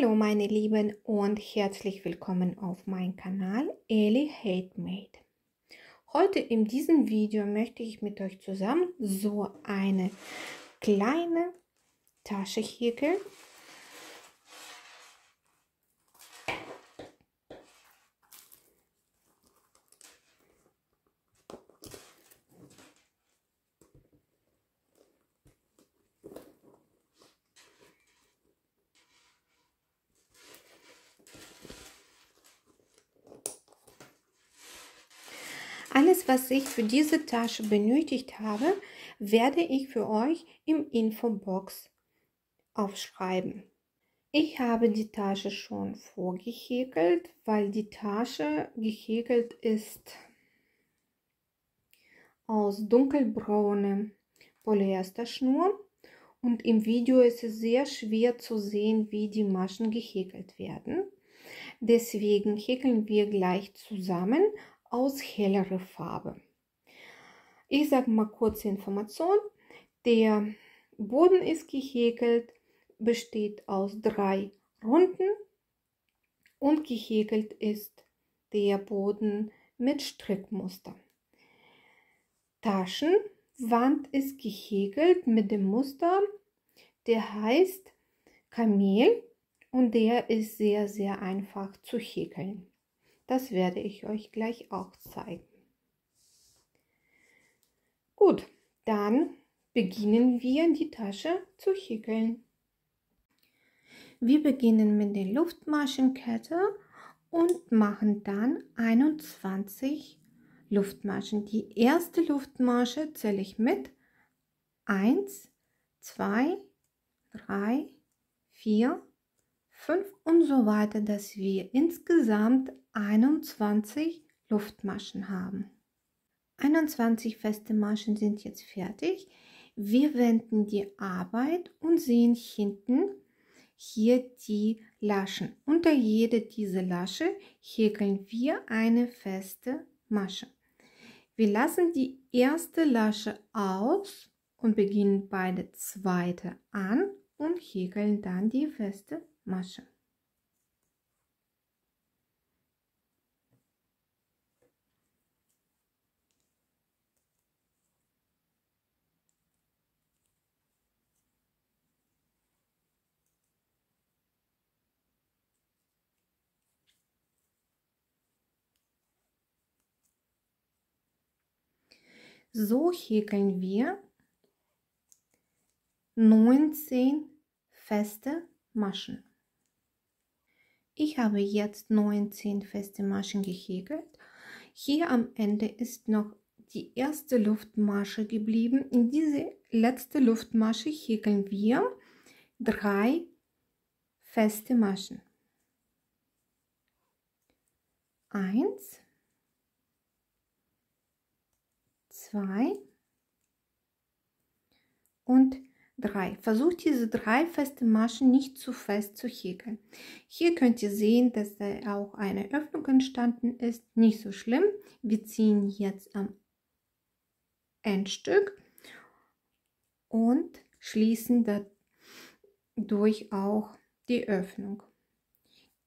Hallo meine Lieben und herzlich willkommen auf meinem Kanal Eli Handmade. Heute in diesem Video möchte ich mit euch zusammen so eine kleine Tasche häkeln. Alles, was ich für diese Tasche benötigt habe, werde ich für euch im Infobox aufschreiben. Ich habe die Tasche schon vorgehäkelt, weil die Tasche gehäkelt ist aus dunkelbrauner Polyesterschnur und im Video ist es sehr schwer zu sehen, wie die Maschen gehäkelt werden. Deswegen häkeln wir gleich zusammen aus hellerer Farbe. Ich sage mal kurze Information. Der Boden ist gehäkelt, besteht aus 3 Runden und gehäkelt ist der Boden mit Strickmuster. Taschenwand ist gehäkelt mit dem Muster, der heißt Kamel und der ist sehr, sehr einfach zu häkeln. Das werde ich euch gleich auch zeigen. Gut, dann beginnen wir die Tasche zu häkeln. Wir beginnen mit der Luftmaschenkette und machen dann 21 Luftmaschen. Die erste Luftmasche zähle ich mit 1, 2, 3, 4, 5 und so weiter, dass wir insgesamt 21 Luftmaschen haben. 21 feste Maschen sind jetzt fertig. Wir wenden die Arbeit und sehen hinten hier die Laschen. Unter jede dieser Lasche häkeln wir eine feste Masche. Wir lassen die erste Lasche aus und beginnen bei der zweiten an und häkeln dann die feste Masche. So häkeln wir 19 feste Maschen. Ich habe jetzt 19 feste Maschen gehäkelt. Hier am Ende ist noch die erste Luftmasche geblieben. In diese letzte Luftmasche häkeln wir 3 feste Maschen. 1, 2 und 3. Versucht diese 3 feste Maschen nicht zu fest zu häkeln. Hier könnt ihr sehen, dass da auch eine Öffnung entstanden ist. Nicht so schlimm. Wir ziehen jetzt am Endstück und schließen dadurch auch die Öffnung.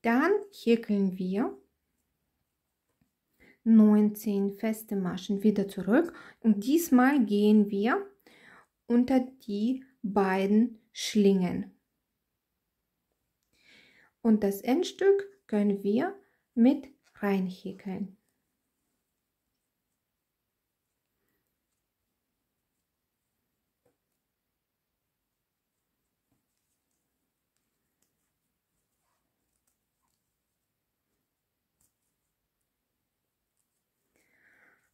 Dann häkeln wir 19 feste Maschen wieder zurück und diesmal gehen wir unter die beiden Schlingen. Und das Endstück können wir mit reinhäkeln.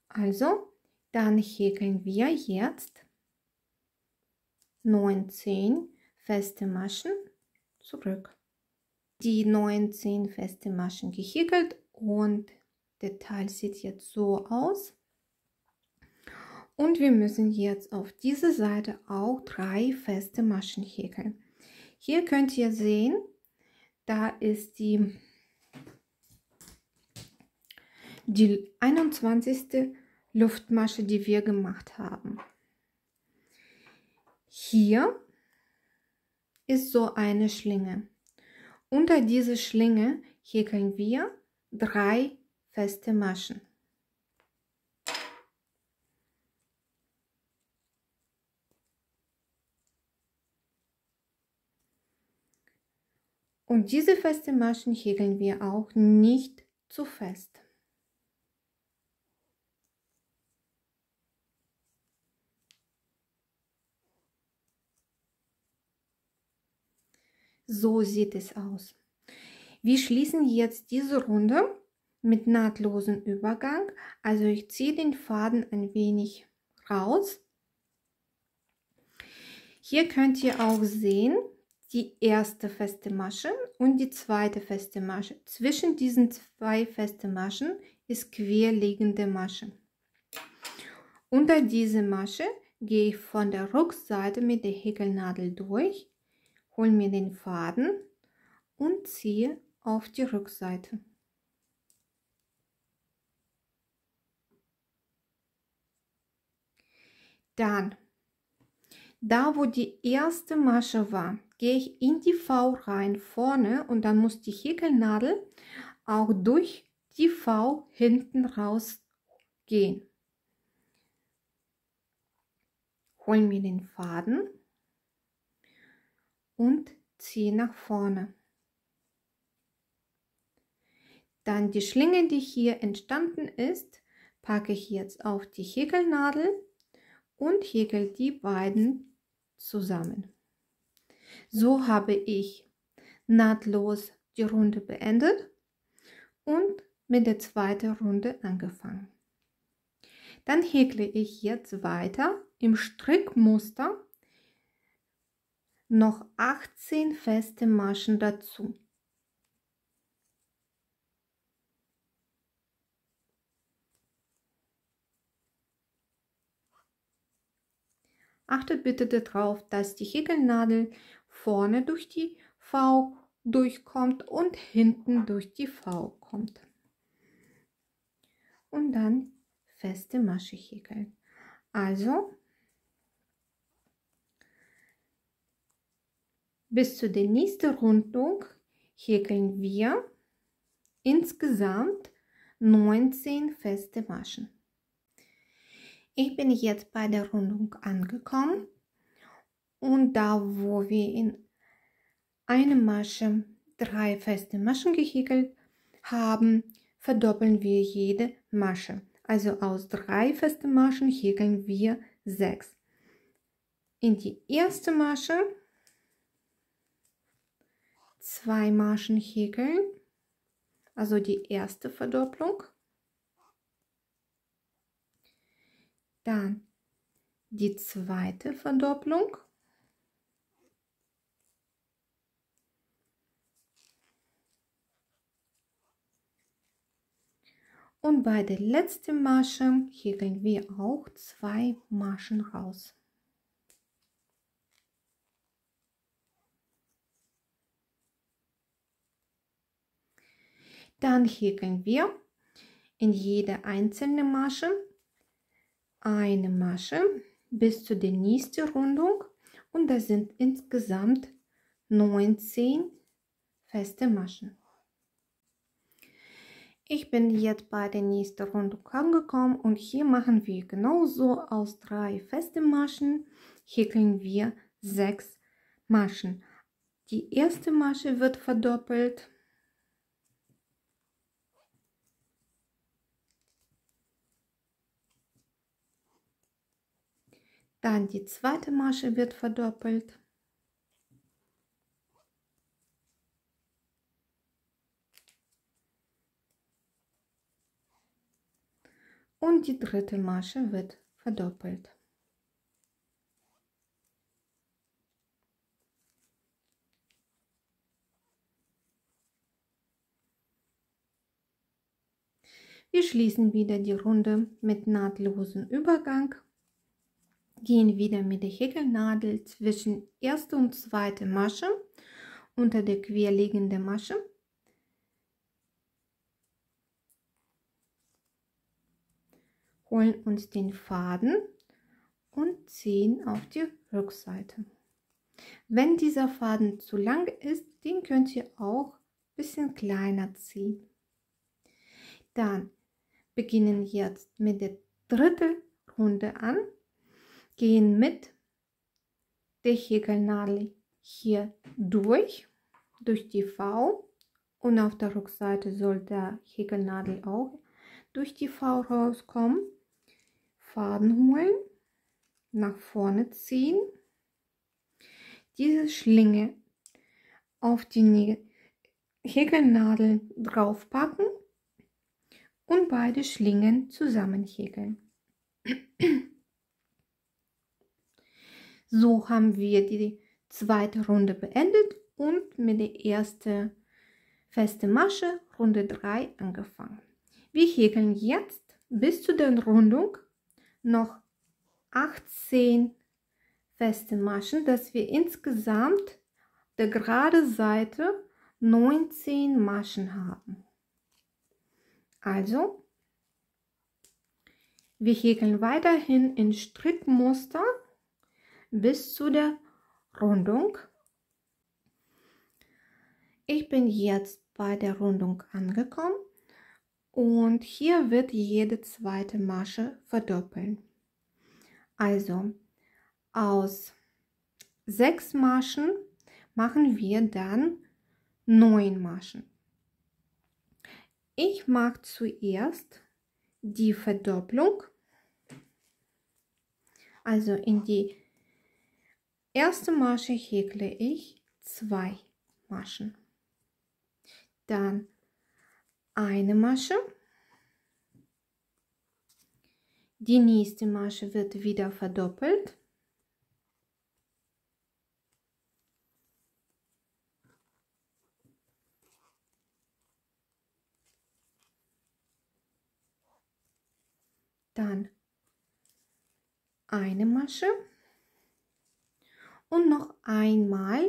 Also, dann häkeln wir jetzt 19 feste Maschen zurück. Die 19 feste Maschen gehäkelt und der Teil sieht jetzt so aus. Und wir müssen jetzt auf diese Seite auch 3 feste Maschen häkeln. Hier könnt ihr sehen, da ist die 21. Luftmasche, die wir gemacht haben. Hier ist so eine Schlinge Unter diese Schlinge häkeln wir 3 feste Maschen. Und diese feste Maschen häkeln wir auch nicht zu fest. So sieht es aus. Wir schließen jetzt diese Runde mit nahtlosem Übergang. Also ich ziehe den Faden ein wenig raus. Hier könnt ihr auch sehen, die erste feste Masche und die zweite feste Masche. Zwischen diesen 2 feste Maschen ist querliegende Masche. Unter diese Masche gehe ich von der Rückseite mit der Häkelnadel durch, hole mir den Faden und ziehe auf die Rückseite. Dann, da wo die erste Masche war, gehe ich in die V rein vorne und dann muss die Häkelnadel auch durch die V hinten raus gehen. Hol mir den Faden und ziehe nach vorne. Dann die Schlinge, die hier entstanden ist, packe ich jetzt auf die Häkelnadel und häkel die beiden zusammen. So habe ich nahtlos die Runde beendet und mit der zweiten Runde angefangen. Dann häkle ich jetzt weiter im Strickmuster noch 18 feste Maschen dazu. Achtet bitte darauf, dass die Häkelnadel vorne durch die V durchkommt und hinten durch die V kommt. Und dann feste Masche häkeln. Also bis zu der nächsten Rundung häkeln wir insgesamt 19 feste Maschen. Ich bin jetzt bei der Rundung angekommen und da wo wir in eine Masche 3 feste Maschen gehäkelt haben, verdoppeln wir jede Masche. Also aus 3 feste Maschen häkeln wir 6. In die erste Masche 2 Maschen häkeln, also die erste Verdopplung. Dann die zweite Verdopplung. Und bei der letzten Masche häkeln wir auch 2 Maschen raus. Dann häkeln wir in jede einzelne Masche eine Masche bis zu der nächsten Rundung und das sind insgesamt 19 feste Maschen. Ich bin jetzt bei der nächsten Rundung angekommen und hier machen wir genauso aus 3 feste Maschen häkeln wir 6 Maschen. Die erste Masche wird verdoppelt. Dann die zweite Masche wird verdoppelt. Und die dritte Masche wird verdoppelt. Wir schließen wieder die Runde mit nahtlosem Übergang. Gehen wieder mit der Häkelnadel zwischen erste und zweite Masche unter der querliegenden Masche. Holen uns den Faden und ziehen auf die Rückseite. Wenn dieser Faden zu lang ist, den könnt ihr auch ein bisschen kleiner ziehen. Dann beginnen jetzt mit der dritten Runde an, gehen mit der Häkelnadel hier durch die V, und auf der Rückseite soll der Häkelnadel auch durch die V rauskommen. Faden holen, nach vorne ziehen, diese Schlinge auf die Häkelnadel draufpacken und beide Schlingen zusammen häkeln. So haben wir die zweite Runde beendet und mit der ersten feste Masche Runde 3 angefangen. Wir häkeln jetzt bis zu der Rundung noch 18 feste Maschen, dass wir insgesamt der gerade Seite 19 Maschen haben. Also, wir häkeln weiterhin in Strickmuster bis zu der Rundung. Ich bin jetzt bei der Rundung angekommen und hier wird jede zweite Masche verdoppeln. Also aus 6 Maschen machen wir dann 9 Maschen. Ich mache zuerst die Verdopplung, also in die erste Masche häkle ich 2 Maschen, dann eine Masche, die nächste Masche wird wieder verdoppelt, dann eine Masche und noch einmal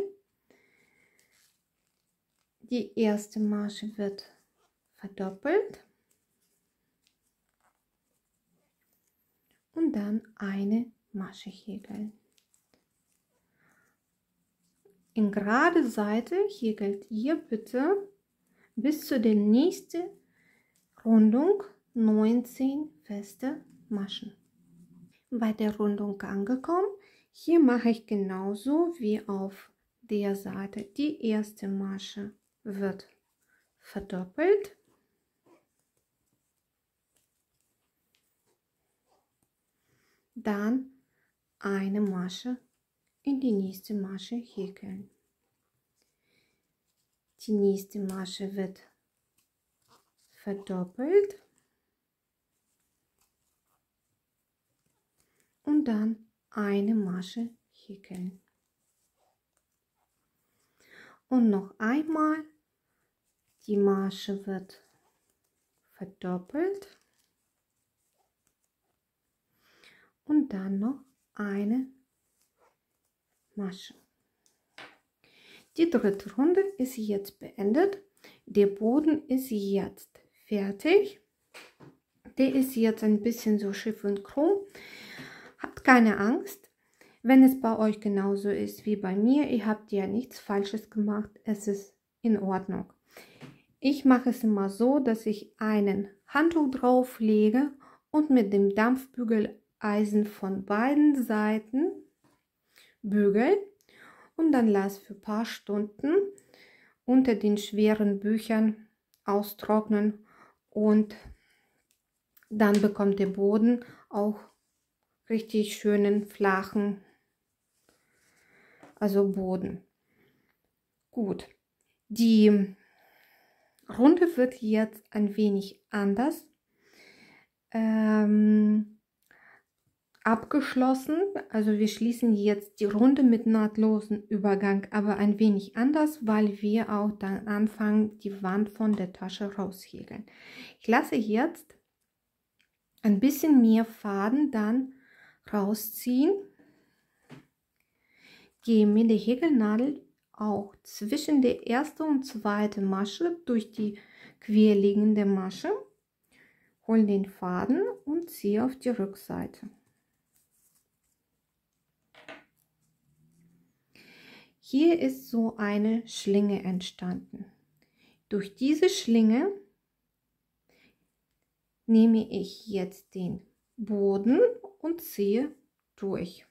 die erste Masche wird verdoppelt und dann eine Masche häkeln. In gerade Seite häkelt ihr bitte bis zu der nächsten Rundung 19 feste Maschen. Bei der Rundung angekommen, hier mache ich genauso wie auf der Seite. Die erste Masche wird verdoppelt, dann eine Masche in die nächste Masche häkeln. Die nächste Masche wird verdoppelt und dann eine Masche häkeln. Und noch einmal, die Masche wird verdoppelt und dann noch eine Masche. Die dritte Runde ist jetzt beendet. Der Boden ist jetzt fertig. Der ist jetzt ein bisschen so schief und krumm. Habt keine Angst, wenn es bei euch genauso ist wie bei mir. Ihr habt ja nichts Falsches gemacht. Es ist in Ordnung. Ich mache es immer so, dass ich einen Handtuch drauf lege und mit dem Dampfbügeleisen von beiden Seiten bügel und dann lasse für ein paar Stunden unter den schweren Büchern austrocknen und dann bekommt der Boden auch richtig schönen flachen, also Boden. Gut, die Runde wird jetzt ein wenig anders abgeschlossen. Also wir schließen jetzt die Runde mit nahtlosen Übergang, aber ein wenig anders, weil wir auch dann anfangen, die Wand von der Tasche raushäkeln. Ich lasse jetzt ein bisschen mehr Faden dann rausziehen, gehe mit der Häkelnadel auch zwischen der ersten und zweiten Masche durch die querliegende Masche, hole den Faden und ziehe auf die Rückseite. Hier ist so eine Schlinge entstanden. Durch diese Schlinge nehme ich jetzt den Boden und ziehe durch.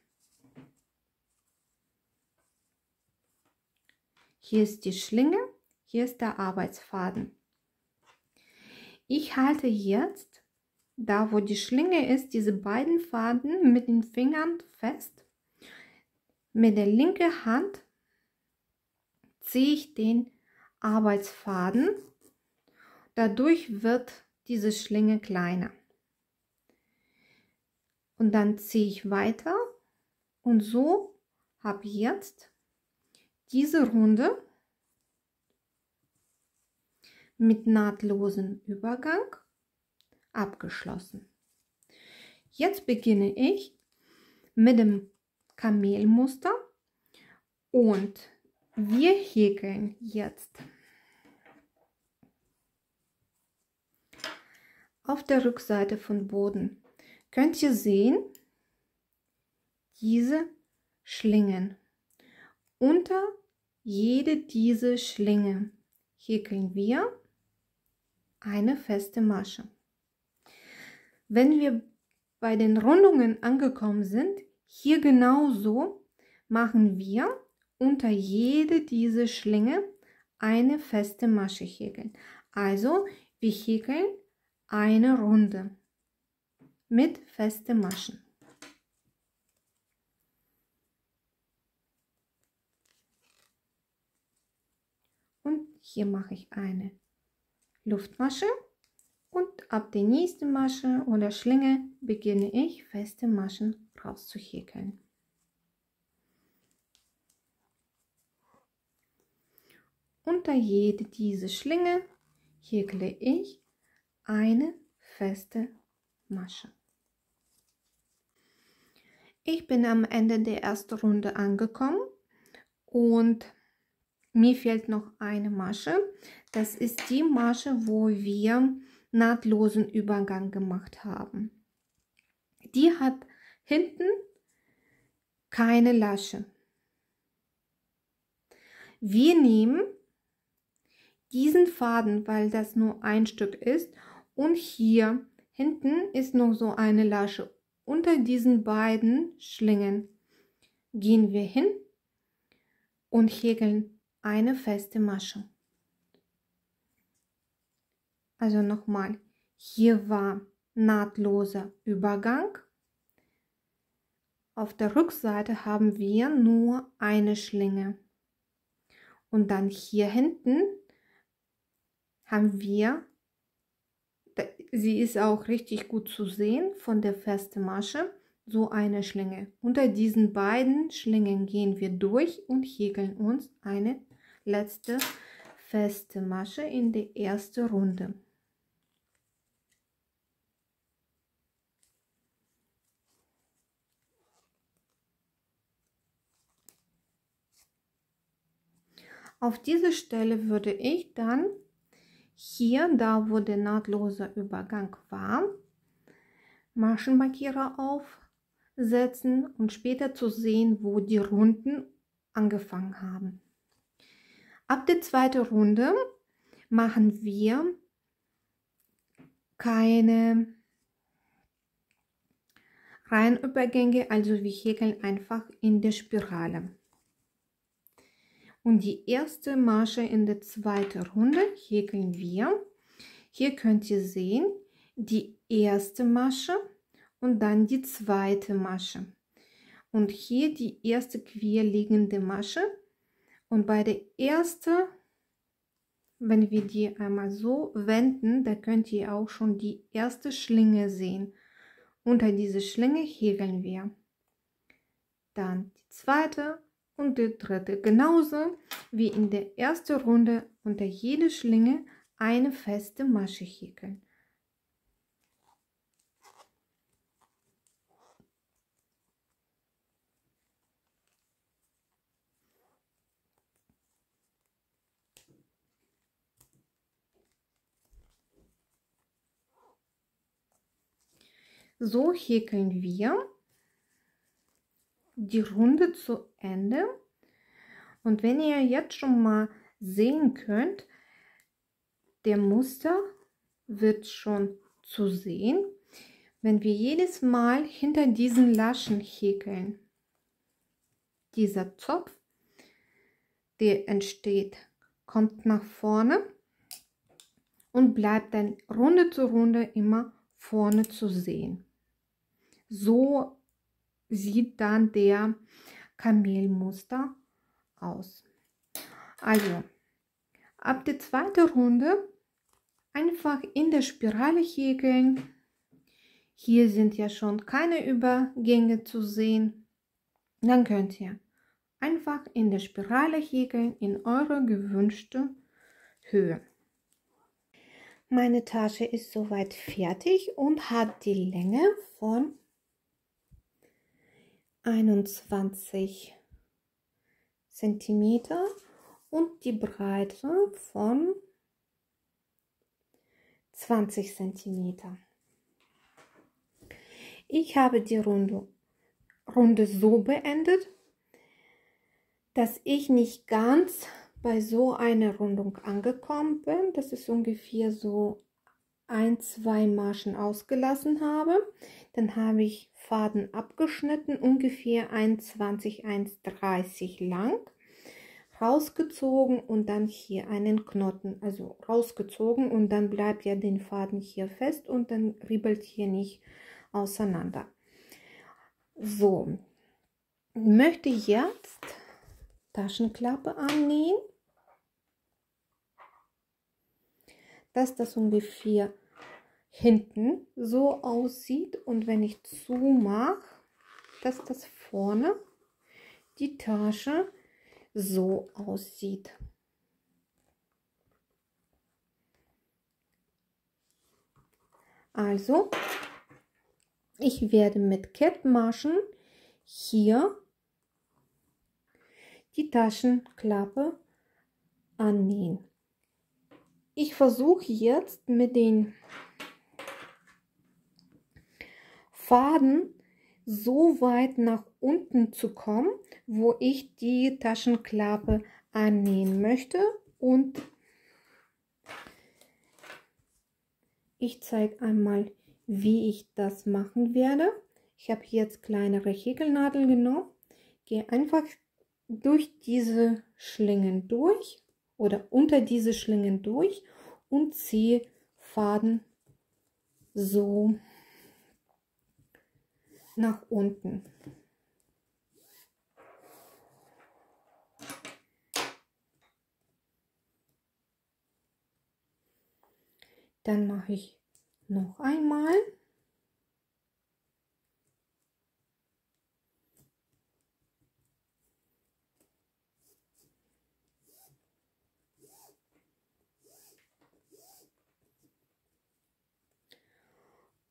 Hier ist die Schlinge, hier ist der Arbeitsfaden. Ich halte jetzt, da wo die Schlinge ist, diese beiden Faden mit den Fingern fest. Mit der linken Hand ziehe ich den Arbeitsfaden. Dadurch wird diese Schlinge kleiner. Und dann ziehe ich weiter und so habe ich jetzt diese Runde mit nahtlosem Übergang abgeschlossen. Jetzt beginne ich mit dem Kamelmuster und wir häkeln jetzt auf der Rückseite von Boden. Könnt ihr sehen, diese Schlingen. Unter jede dieser Schlinge häkeln wir eine feste Masche. Wenn wir bei den Rundungen angekommen sind, hier genauso machen wir unter jede dieser Schlinge eine feste Masche häkeln. Also wir häkeln eine Runde mit festen Maschen. Und hier mache ich eine Luftmasche und ab der nächsten Masche oder Schlinge beginne ich feste Maschen rauszuhäkeln. Unter jede dieser Schlinge häkle ich eine feste Masche. Ich bin am Ende der ersten Runde angekommen und mir fehlt noch eine Masche. Das ist die Masche, wo wir nahtlosen Übergang gemacht haben. Die hat hinten keine Lasche. Wir nehmen diesen Faden, weil das nur ein Stück ist, und hier hinten ist noch so eine Lasche. Unter diesen beiden Schlingen gehen wir hin und häkeln eine feste Masche. Also nochmal, hier war nahtloser Übergang. Auf der Rückseite haben wir nur eine Schlinge. Und dann hier hinten haben wir, sie ist auch richtig gut zu sehen von der festen Masche, so eine Schlinge. Unter diesen beiden Schlingen gehen wir durch und häkeln uns eine letzte feste Masche in der ersten Runde. Auf diese Stelle würde ich dann hier, da wo der nahtlose Übergang war, Maschenmarkierer aufsetzen und später zu sehen, wo die Runden angefangen haben. Ab der zweiten Runde machen wir keine Reihenübergänge, also wir häkeln einfach in der Spirale. Und die erste Masche in der zweiten Runde häkeln wir. Hier könnt ihr sehen, die erste Masche und dann die zweite Masche. Und hier die erste querliegende Masche. Und bei der ersten, wenn wir die einmal so wenden, da könnt ihr auch schon die erste Schlinge sehen. Unter diese Schlinge häkeln wir. Dann die zweite und die dritte, genauso wie in der ersten Runde unter jede Schlinge eine feste Masche häkeln. So häkeln wir die Runde zu Ende Und wenn ihr jetzt schon mal sehen könnt, der Muster wird schon zu sehen, wenn wir jedes Mal hinter diesen Laschen häkeln. Dieser Zopf, der entsteht, kommt nach vorne und bleibt dann Runde zu Runde immer vorne zu sehen. So sieht dann der Kamelmuster aus. Also ab der zweiten Runde einfach in der Spirale häkeln. Hier sind ja schon keine Übergänge zu sehen. Dann könnt ihr einfach in der Spirale häkeln in eure gewünschte Höhe. Meine Tasche ist soweit fertig und hat die Länge von 21 cm und die Breite von 20 cm. Ich habe die Runde so beendet, dass ich nicht ganz bei so einer Rundung angekommen bin. Das ist ungefähr so 1-2 Maschen ausgelassen habe. Dann habe ich Faden abgeschnitten, ungefähr 1,20, 1,30 lang, rausgezogen und dann hier einen Knoten, also rausgezogen, und dann bleibt ja den Faden hier fest und dann ribbelt hier nicht auseinander. So, möchte ich jetzt Taschenklappe annähen, dass das ungefähr hinten so aussieht, und wenn ich zumache, dass das vorne die Tasche so aussieht. Also ich werde mit Kettmaschen hier die Taschenklappe annähen. Ich versuche jetzt mit den Faden so weit nach unten zu kommen, wo ich die Taschenklappe annähen möchte, und ich zeige einmal, wie ich das machen werde. Ich habe jetzt kleinere Häkelnadeln genommen, gehe einfach durch diese Schlingen durch oder unter diese Schlingen durch und ziehe Faden so nach unten. Dann mache ich noch einmal.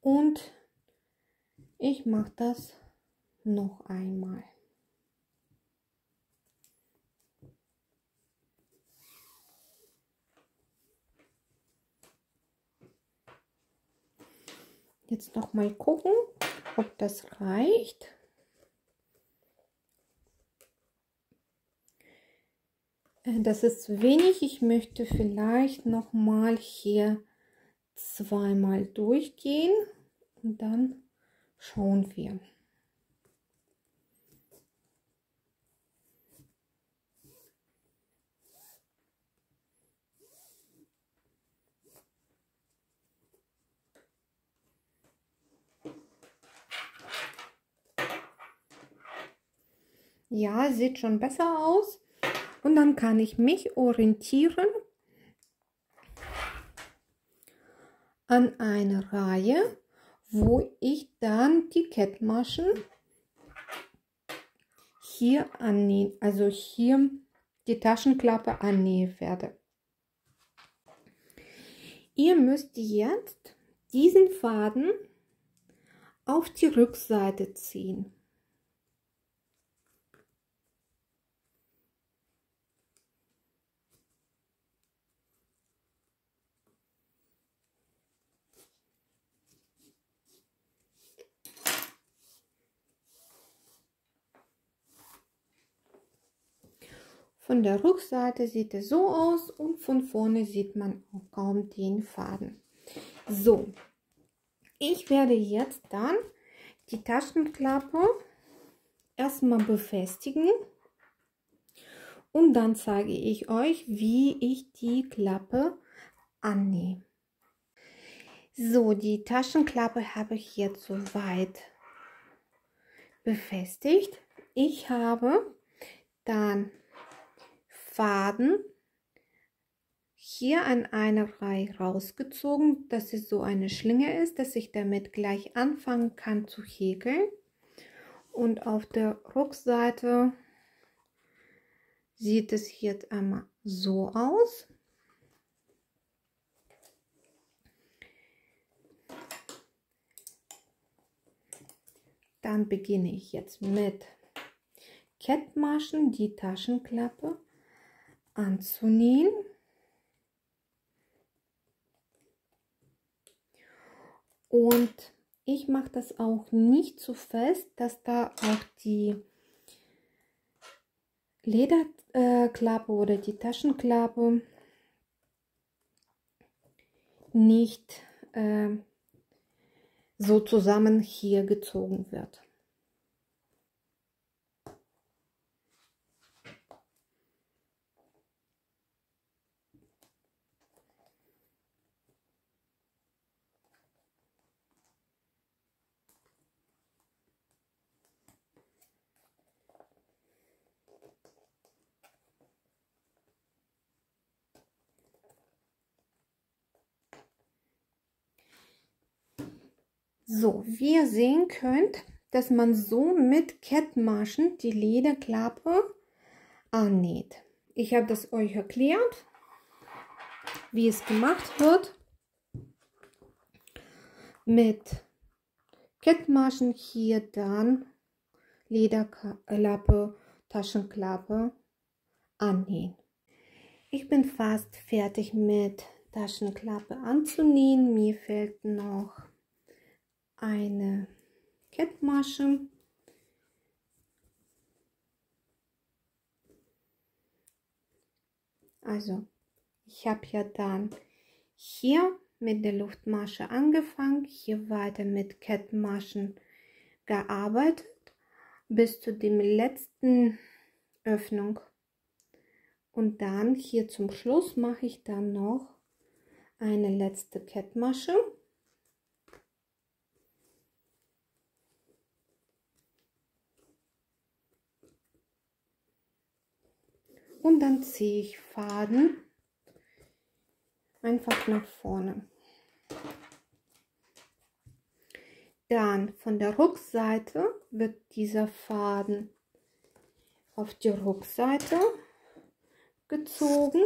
Und ich mache das noch einmal. Jetzt noch mal gucken, ob das reicht. Das ist zu wenig. Ich möchte vielleicht noch mal hier zweimal durchgehen und dann schauen wir. Ja, sieht schon besser aus. Und dann kann ich mich orientieren an einer Reihe, wo ich dann die Kettmaschen hier annähen, also hier die Taschenklappe annähen werde. Ihr müsst jetzt diesen Faden auf die Rückseite ziehen. Von der Rückseite sieht es so aus und von vorne sieht man auch kaum den Faden. So, ich werde jetzt dann die Taschenklappe erstmal befestigen und dann zeige ich euch, wie ich die Klappe annähe. So, die Taschenklappe habe ich jetzt soweit befestigt. Ich habe dann Faden hier an einer Reihe rausgezogen, dass es so eine Schlinge ist, dass ich damit gleich anfangen kann zu häkeln. Und auf der Rückseite sieht es jetzt einmal so aus. Dann beginne ich jetzt mit Kettmaschen die Taschenklappe anzunähen. Und ich mache das auch nicht so fest, dass da auch die Lederklappe oder die Taschenklappe nicht so zusammen hier gezogen wird. So, wie ihr sehen könnt, dass man so mit Kettmaschen die Lederklappe annäht. Ich habe das euch erklärt, wie es gemacht wird. Mit Kettmaschen hier dann Lederklappe, Taschenklappe annähen. Ich bin fast fertig mit Taschenklappe anzunähen. Mir fehlt noch eine Kettmasche. Also ich habe ja dann hier mit der Luftmasche angefangen, hier weiter mit Kettmaschen gearbeitet bis zu dem letzten Öffnung. Und dann hier zum Schluss mache ich dann noch eine letzte Kettmasche. Und dann ziehe ich Faden einfach nach vorne. Dann von der Rückseite wird dieser Faden auf die Rückseite gezogen.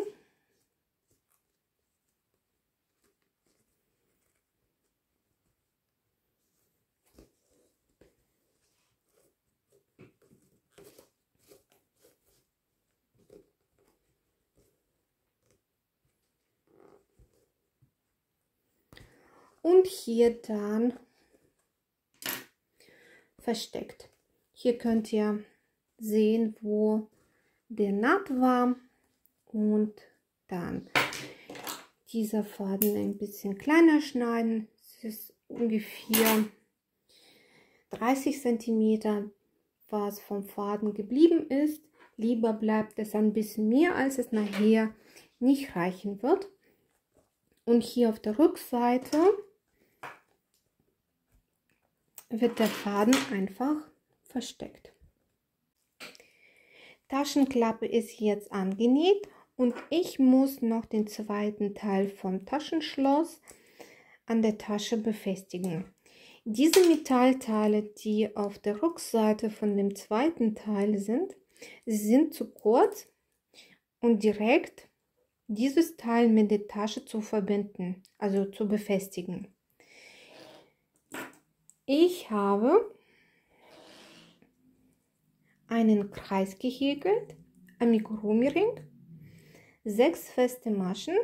Und hier dann versteckt. Hier könnt ihr sehen, wo der Naht war und dann dieser Faden ein bisschen kleiner schneiden. Es ist ungefähr 30 cm, was vom Faden geblieben ist. Lieber bleibt es ein bisschen mehr, als es nachher nicht reichen wird. Und hier auf der Rückseite wird der Faden einfach versteckt. Taschenklappe ist jetzt angenäht und ich muss noch den zweiten Teil vom Taschenschloss an der Tasche befestigen. Diese Metallteile, die auf der Rückseite von dem zweiten Teil sind, sind zu kurz und direkt dieses Teil mit der Tasche zu verbinden, also zu befestigen. Ich habe einen Kreis gehäkelt, Amigurumi-Ring, 6 feste Maschen,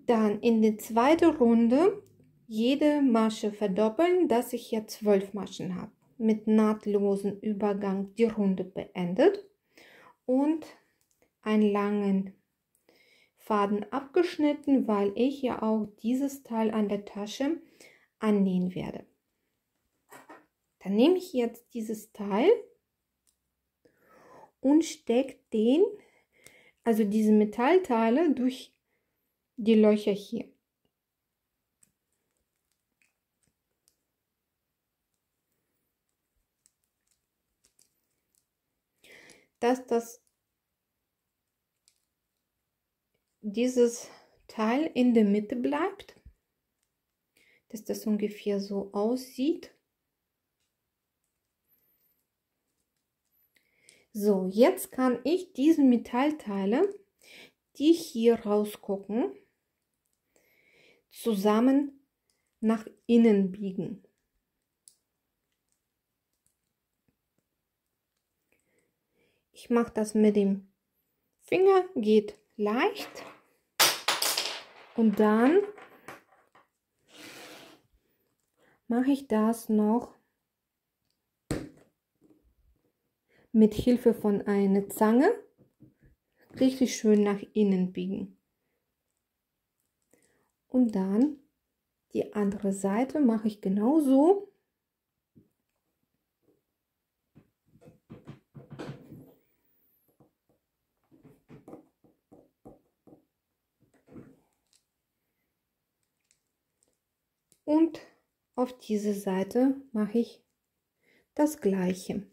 dann in der zweiten Runde jede Masche verdoppeln, dass ich hier 12 Maschen habe. Mit nahtlosen Übergang die Runde beendet und einen langen Faden abgeschnitten, weil ich ja auch dieses Teil an der Tasche annähen werde. Dann nehme ich jetzt dieses Teil und stecke also diese Metallteile durch die Löcher hier. Dass dieses Teil in der Mitte bleibt, dass das ungefähr so aussieht. So, jetzt kann ich diese Metallteile, die hier rausgucken, zusammen nach innen biegen. Ich mache das mit dem Finger, geht leicht. Und dann mache ich das noch mit Hilfe von einer Zange richtig schön nach innen biegen. Und dann die andere Seite mache ich genauso. Und auf diese Seite mache ich das Gleiche.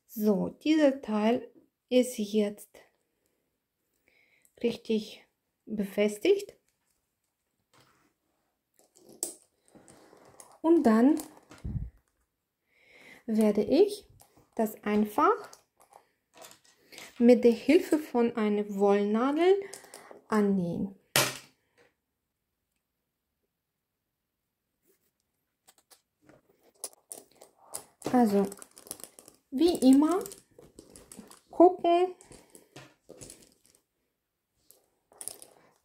So, dieser Teil ist jetzt richtig befestigt. Und dann werde ich das einfach mit der Hilfe von einer Wollnadel annähen. Also, wie immer, gucken,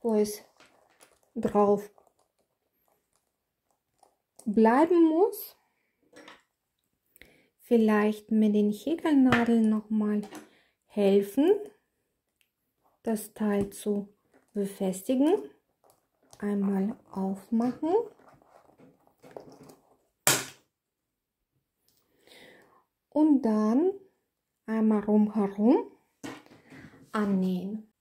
wo es drauf bleiben muss. Vielleicht mit den Häkelnadeln noch mal helfen, das Teil zu befestigen. Einmal aufmachen. Und dann einmal rumherum annähen.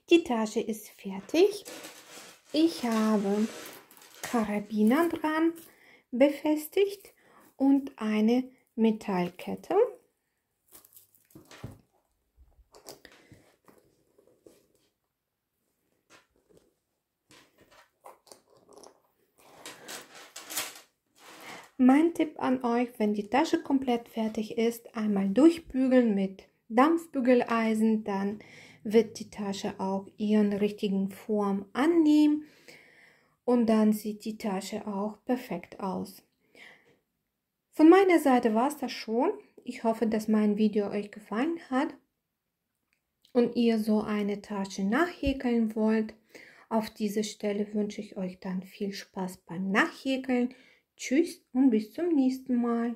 Die Tasche ist fertig. Ich habe Karabiner dran befestigt und eine Metallkette. Mein Tipp an euch, wenn die Tasche komplett fertig ist, einmal durchbügeln mit Dampfbügeleisen, dann wird die Tasche auch ihren richtigen Form annehmen und dann sieht die Tasche auch perfekt aus. Von meiner Seite war es das schon. Ich hoffe, dass mein Video euch gefallen hat und ihr so eine Tasche nachhäkeln wollt. Auf dieser Stelle wünsche ich euch dann viel Spaß beim Nachhäkeln. Tschüss und bis zum nächsten Mal.